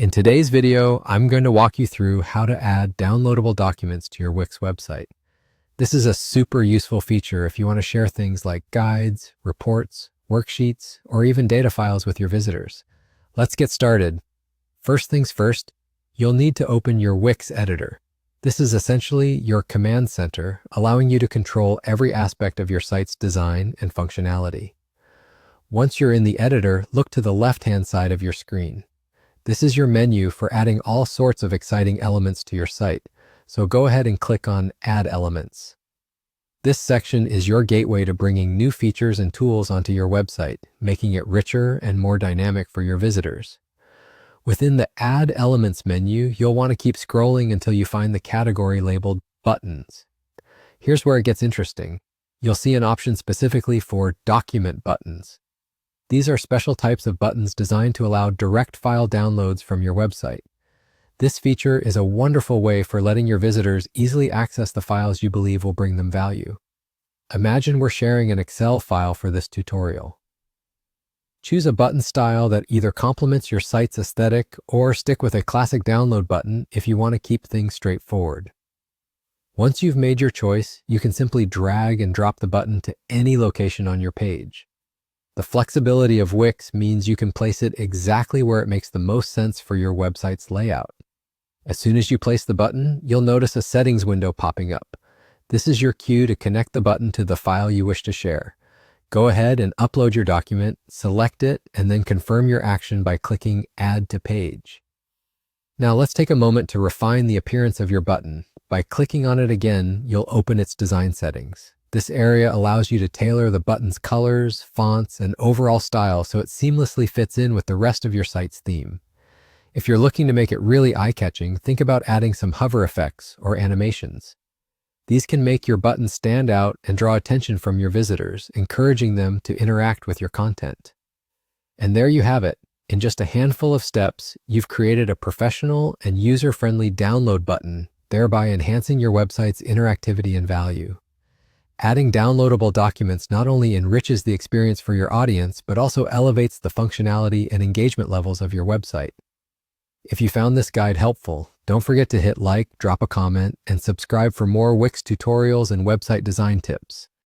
In today's video, I'm going to walk you through how to add downloadable documents to your Wix website. This is a super useful feature if you want to share things like guides, reports, worksheets, or even data files with your visitors. Let's get started. First things first, you'll need to open your Wix editor. This is essentially your command center, allowing you to control every aspect of your site's design and functionality. Once you're in the editor, look to the left-hand side of your screen. This is your menu for adding all sorts of exciting elements to your site, so go ahead and click on Add Elements. This section is your gateway to bringing new features and tools onto your website, making it richer and more dynamic for your visitors. Within the Add Elements menu, you'll want to keep scrolling until you find the category labeled Buttons. Here's where it gets interesting. You'll see an option specifically for Document Buttons. These are special types of buttons designed to allow direct file downloads from your website. This feature is a wonderful way for letting your visitors easily access the files you believe will bring them value. Imagine we're sharing an Excel file for this tutorial. Choose a button style that either complements your site's aesthetic or stick with a classic download button if you want to keep things straightforward. Once you've made your choice, you can simply drag and drop the button to any location on your page. The flexibility of Wix means you can place it exactly where it makes the most sense for your website's layout. As soon as you place the button, you'll notice a settings window popping up. This is your cue to connect the button to the file you wish to share. Go ahead and upload your document, select it, and then confirm your action by clicking Add to Page. Now let's take a moment to refine the appearance of your button. By clicking on it again, you'll open its design settings. This area allows you to tailor the button's colors, fonts, and overall style so it seamlessly fits in with the rest of your site's theme. If you're looking to make it really eye-catching, think about adding some hover effects or animations. These can make your button stand out and draw attention from your visitors, encouraging them to interact with your content. And there you have it. In just a handful of steps, you've created a professional and user-friendly download button, thereby enhancing your website's interactivity and value. Adding downloadable documents not only enriches the experience for your audience, but also elevates the functionality and engagement levels of your website. If you found this guide helpful, don't forget to hit like, drop a comment, and subscribe for more Wix tutorials and website design tips.